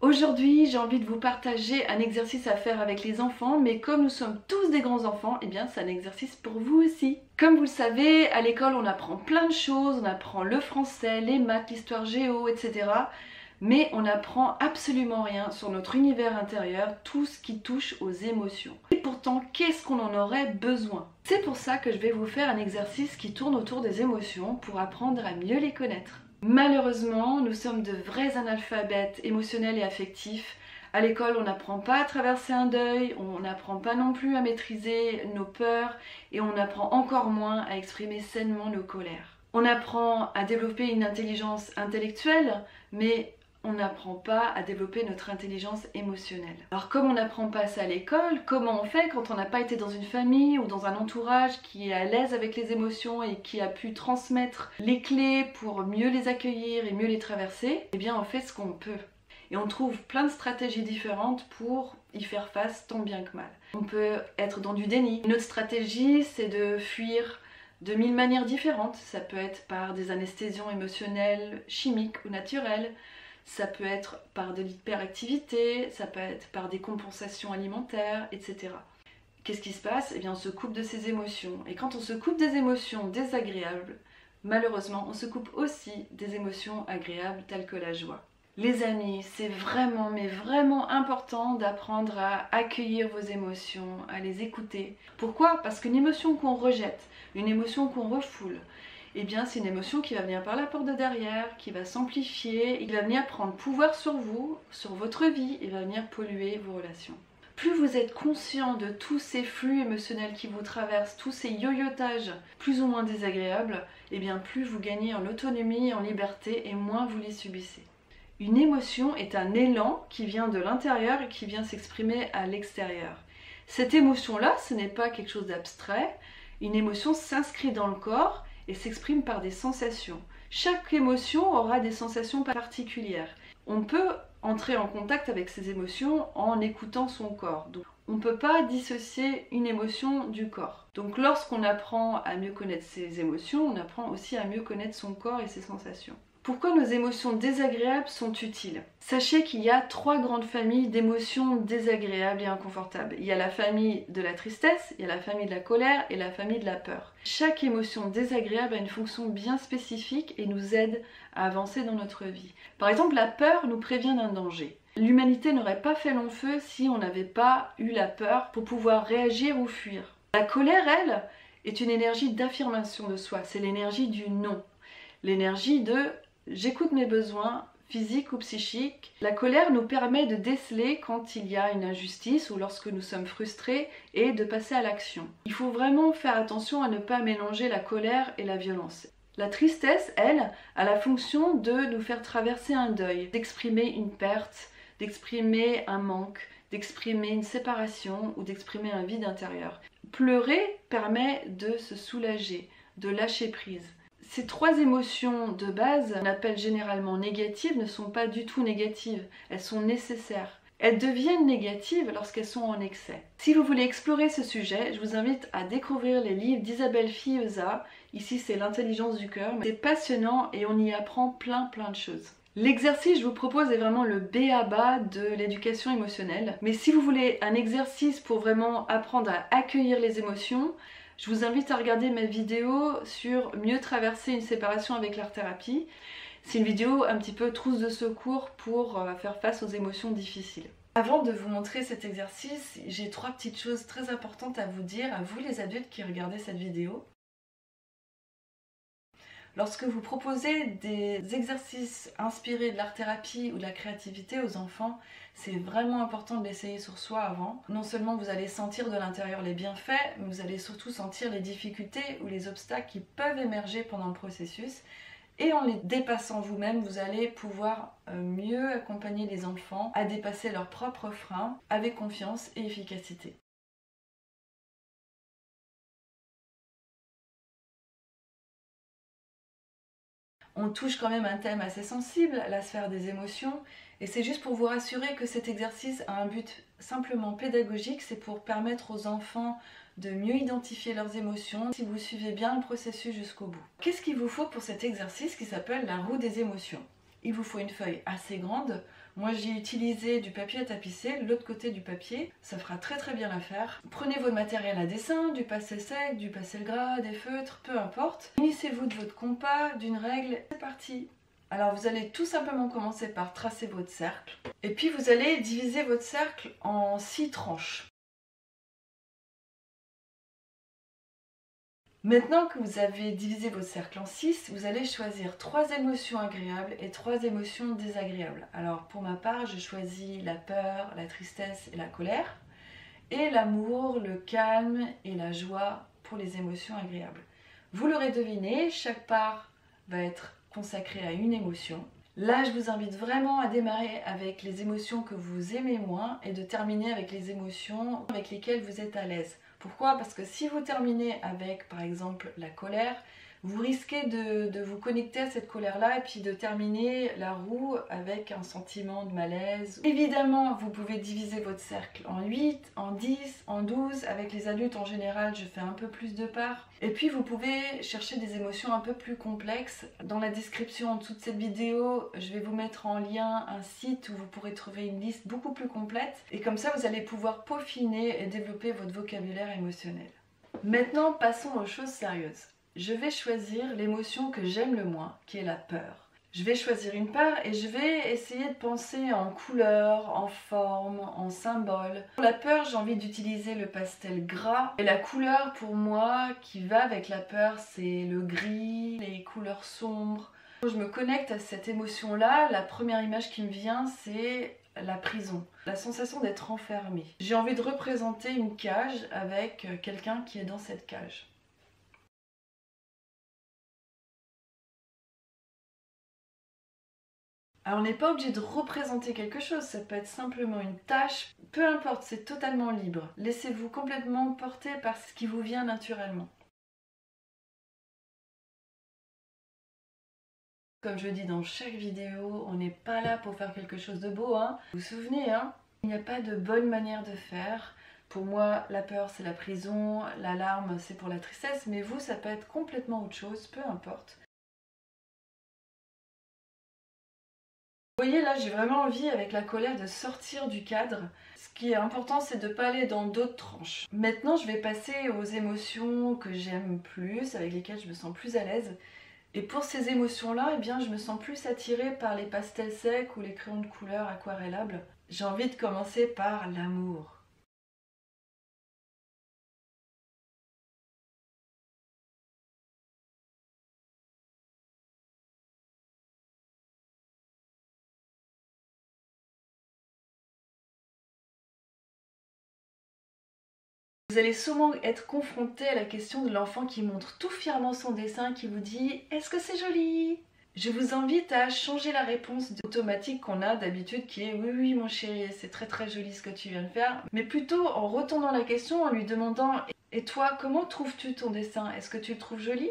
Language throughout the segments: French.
Aujourd'hui, j'ai envie de vous partager un exercice à faire avec les enfants, mais comme nous sommes tous des grands enfants, eh bien c'est un exercice pour vous aussi. Comme vous le savez, à l'école on apprend plein de choses, on apprend le français, les maths, l'histoire géo, etc. Mais on n'apprend absolument rien sur notre univers intérieur, tout ce qui touche aux émotions. Et pourtant, qu'est-ce qu'on en aurait besoin? C'est pour ça que je vais vous faire un exercice qui tourne autour des émotions pour apprendre à mieux les connaître. Malheureusement, nous sommes de vrais analphabètes émotionnels et affectifs. À l'école, on n'apprend pas à traverser un deuil, on n'apprend pas non plus à maîtriser nos peurs et on apprend encore moins à exprimer sainement nos colères. On apprend à développer une intelligence intellectuelle, mais on n'apprend pas à développer notre intelligence émotionnelle. Alors comme on n'apprend pas ça à l'école, comment on fait quand on n'a pas été dans une famille ou dans un entourage qui est à l'aise avec les émotions et qui a pu transmettre les clés pour mieux les accueillir et mieux les traverser? Eh bien on fait ce qu'on peut. Et on trouve plein de stratégies différentes pour y faire face tant bien que mal. On peut être dans du déni. Une autre stratégie, c'est de fuir de 1000 manières différentes. Ça peut être par des anesthésions émotionnelles, chimiques ou naturelles. Ça peut être par de l'hyperactivité, ça peut être par des compensations alimentaires, etc. Qu'est-ce qui se passe? Eh bien, on se coupe de ses émotions. Et quand on se coupe des émotions désagréables, malheureusement, on se coupe aussi des émotions agréables telles que la joie. Les amis, c'est vraiment, mais vraiment important d'apprendre à accueillir vos émotions, à les écouter. Pourquoi? Parce qu'une émotion qu'on rejette, une émotion qu'on refoule, eh bien c'est une émotion qui va venir par la porte de derrière, qui va s'amplifier, il va venir prendre pouvoir sur vous, sur votre vie, et va venir polluer vos relations. Plus vous êtes conscient de tous ces flux émotionnels qui vous traversent, tous ces yoyotages plus ou moins désagréables, eh bien plus vous gagnez en autonomie, en liberté, et moins vous les subissez. Une émotion est un élan qui vient de l'intérieur et qui vient s'exprimer à l'extérieur. Cette émotion-là, ce n'est pas quelque chose d'abstrait. Une émotion s'inscrit dans le corps et s'exprime par des sensations. Chaque émotion aura des sensations particulières. On peut entrer en contact avec ces émotions en écoutant son corps. Donc, on ne peut pas dissocier une émotion du corps. Donc lorsqu'on apprend à mieux connaître ses émotions, on apprend aussi à mieux connaître son corps et ses sensations. Pourquoi nos émotions désagréables sont utiles? Sachez qu'il y a 3 grandes familles d'émotions désagréables et inconfortables. Il y a la famille de la tristesse, il y a la famille de la colère et la famille de la peur. Chaque émotion désagréable a une fonction bien spécifique et nous aide à avancer dans notre vie. Par exemple, la peur nous prévient d'un danger. L'humanité n'aurait pas fait long feu si on n'avait pas eu la peur pour pouvoir réagir ou fuir. La colère, elle, est une énergie d'affirmation de soi. C'est l'énergie du non. L'énergie de j'écoute mes besoins physiques ou psychiques. La colère nous permet de déceler quand il y a une injustice ou lorsque nous sommes frustrés et de passer à l'action. Il faut vraiment faire attention à ne pas mélanger la colère et la violence. La tristesse, elle, a la fonction de nous faire traverser un deuil, d'exprimer une perte, d'exprimer un manque, d'exprimer une séparation ou d'exprimer un vide intérieur. Pleurer permet de se soulager, de lâcher prise. Ces 3 émotions de base, qu'on appelle généralement négatives, ne sont pas du tout négatives, elles sont nécessaires. Elles deviennent négatives lorsqu'elles sont en excès. Si vous voulez explorer ce sujet, je vous invite à découvrir les livres d'Isabelle Fiuza. Ici c'est l'intelligence du cœur. C'est passionnant et on y apprend plein de choses. L'exercice que je vous propose est vraiment le b.a.-ba de l'éducation émotionnelle. Mais si vous voulez un exercice pour vraiment apprendre à accueillir les émotions, je vous invite à regarder ma vidéo sur mieux traverser une séparation avec l'art-thérapie. C'est une vidéo un petit peu trousse de secours pour faire face aux émotions difficiles. Avant de vous montrer cet exercice, j'ai 3 petites choses très importantes à vous dire, à vous les adultes qui regardez cette vidéo. Lorsque vous proposez des exercices inspirés de l'art-thérapie ou de la créativité aux enfants, c'est vraiment important de l'essayer sur soi avant. Non seulement vous allez sentir de l'intérieur les bienfaits, mais vous allez surtout sentir les difficultés ou les obstacles qui peuvent émerger pendant le processus. Et en les dépassant vous-même, vous allez pouvoir mieux accompagner les enfants à dépasser leurs propres freins avec confiance et efficacité. On touche quand même un thème assez sensible, la sphère des émotions, et c'est juste pour vous rassurer que cet exercice a un but simplement pédagogique, c'est pour permettre aux enfants de mieux identifier leurs émotions si vous suivez bien le processus jusqu'au bout. Qu'est-ce qu'il vous faut pour cet exercice qui s'appelle la roue des émotions? Il vous faut une feuille assez grande. Moi j'ai utilisé du papier à tapisser, l'autre côté du papier, ça fera très bien l'affaire. Prenez votre matériel à dessin, du pastel sec, du pastel gras, des feutres, peu importe. Munissez-vous de votre compas, d'une règle, c'est parti. Alors vous allez tout simplement commencer par tracer votre cercle. Et puis vous allez diviser votre cercle en 6 tranches. Maintenant que vous avez divisé votre cercle en 6, vous allez choisir 3 émotions agréables et 3 émotions désagréables. Alors pour ma part, je choisis la peur, la tristesse et la colère, et l'amour, le calme et la joie pour les émotions agréables. Vous l'aurez deviné, chaque part va être consacrée à une émotion. Là, je vous invite vraiment à démarrer avec les émotions que vous aimez moins et de terminer avec les émotions avec lesquelles vous êtes à l'aise. Pourquoi? Parce que si vous terminez avec, par exemple, la colère, vous risquez de vous connecter à cette colère-là et puis de terminer la roue avec un sentiment de malaise. Évidemment, vous pouvez diviser votre cercle en 8, en 10, en 12. Avec les adultes, en général, je fais un peu plus de parts. Et puis, vous pouvez chercher des émotions un peu plus complexes. Dans la description en dessous de cette vidéo, je vais vous mettre en lien un site où vous pourrez trouver une liste beaucoup plus complète. Et comme ça, vous allez pouvoir peaufiner et développer votre vocabulaire émotionnel. Maintenant, passons aux choses sérieuses. Je vais choisir l'émotion que j'aime le moins, qui est la peur. Je vais choisir une part et je vais essayer de penser en couleurs, en formes, en symboles. Pour la peur, j'ai envie d'utiliser le pastel gras. Et la couleur pour moi qui va avec la peur, c'est le gris, les couleurs sombres. Quand je me connecte à cette émotion-là, la première image qui me vient, c'est la prison, la sensation d'être enfermé. J'ai envie de représenter une cage avec quelqu'un qui est dans cette cage. Alors on n'est pas obligé de représenter quelque chose, ça peut être simplement une tâche, peu importe, c'est totalement libre. Laissez-vous complètement porter par ce qui vous vient naturellement. Comme je dis dans chaque vidéo, on n'est pas là pour faire quelque chose de beau, hein. Vous vous souvenez, hein, il n'y a pas de bonne manière de faire. Pour moi, la peur c'est la prison, l'alarme c'est pour la tristesse, mais vous ça peut être complètement autre chose, peu importe. Vous voyez là, j'ai vraiment envie avec la colère de sortir du cadre. Ce qui est important, c'est de ne pas aller dans d'autres tranches. Maintenant, je vais passer aux émotions que j'aime plus, avec lesquelles je me sens plus à l'aise. Et pour ces émotions-là, eh bien, je me sens plus attirée par les pastels secs ou les crayons de couleur aquarellables. J'ai envie de commencer par l'amour. Vous allez sûrement être confronté à la question de l'enfant qui montre tout fièrement son dessin, qui vous dit « Est-ce que c'est joli ?» Je vous invite à changer la réponse automatique qu'on a d'habitude qui est « Oui, oui mon chéri, c'est très joli ce que tu viens de faire », mais plutôt en retournant la question, en lui demandant « Et toi, comment trouves-tu ton dessin? Est-ce que tu le trouves joli ?»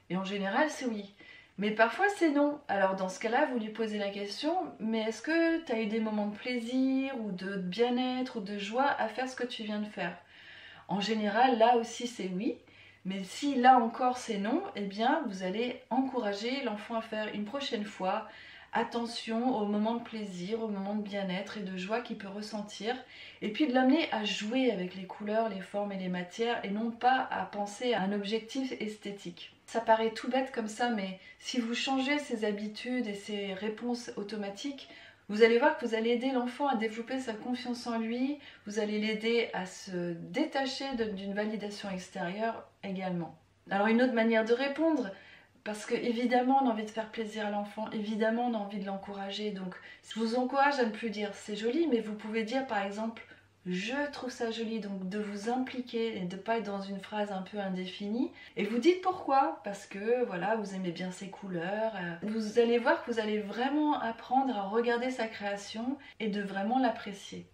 Et en général, c'est oui. Mais parfois, c'est non. Alors dans ce cas-là, vous lui posez la question « Mais est-ce que tu as eu des moments de plaisir ou de bien-être ou de joie à faire ce que tu viens de faire ?» En général, là aussi c'est oui, mais si là encore c'est non, eh bien vous allez encourager l'enfant à faire une prochaine fois attention au moment de plaisir, au moment de bien-être et de joie qu'il peut ressentir, et puis de l'amener à jouer avec les couleurs, les formes et les matières, et non pas à penser à un objectif esthétique. Ça paraît tout bête comme ça, mais si vous changez ses habitudes et ses réponses automatiques, vous allez voir que vous allez aider l'enfant à développer sa confiance en lui, vous allez l'aider à se détacher d'une validation extérieure également. Alors une autre manière de répondre, parce que évidemment on a envie de faire plaisir à l'enfant, évidemment on a envie de l'encourager, donc je vous encourage à ne plus dire c'est joli, mais vous pouvez dire par exemple je trouve ça joli, donc de vous impliquer et de ne pas être dans une phrase un peu indéfinie. Et vous dites pourquoi, parce que voilà, vous aimez bien ces couleurs. Vous allez voir que vous allez vraiment apprendre à regarder sa création et de vraiment l'apprécier.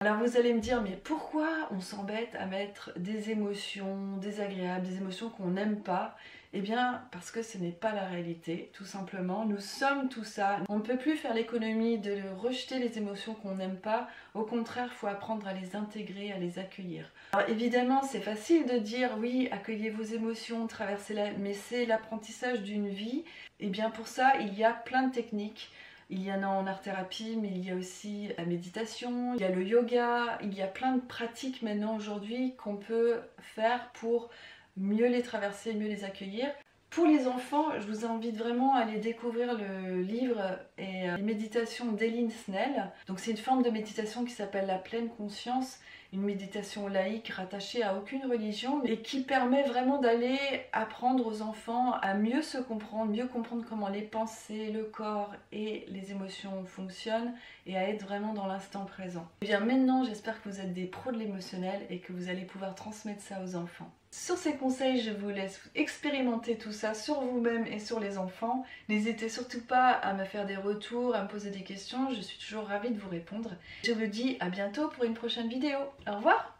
Alors vous allez me dire, mais pourquoi on s'embête à mettre des émotions désagréables, des émotions qu'on n'aime pas? Eh bien parce que ce n'est pas la réalité, tout simplement. Nous sommes tout ça. On ne peut plus faire l'économie de rejeter les émotions qu'on n'aime pas. Au contraire, il faut apprendre à les intégrer, à les accueillir. Alors évidemment, c'est facile de dire oui, accueillez vos émotions, traversez-la, mais c'est l'apprentissage d'une vie. Et bien pour ça, il y a plein de techniques. Il y en a en art-thérapie, mais il y a aussi la méditation, il y a le yoga, il y a plein de pratiques maintenant aujourd'hui qu'on peut faire pour mieux les traverser, mieux les accueillir. Pour les enfants, je vous invite vraiment à aller découvrir le livre et les méditations d'Eline Snell. Donc c'est une forme de méditation qui s'appelle la pleine conscience, une méditation laïque rattachée à aucune religion et qui permet vraiment d'aller apprendre aux enfants à mieux se comprendre, mieux comprendre comment les pensées, le corps et les émotions fonctionnent et à être vraiment dans l'instant présent. Et bien maintenant, j'espère que vous êtes des pros de l'émotionnel et que vous allez pouvoir transmettre ça aux enfants. Sur ces conseils, je vous laisse expérimenter tout ça sur vous-même et sur les enfants. N'hésitez surtout pas à me faire des retours, à me poser des questions, je suis toujours ravie de vous répondre. Je vous dis à bientôt pour une prochaine vidéo. Au revoir!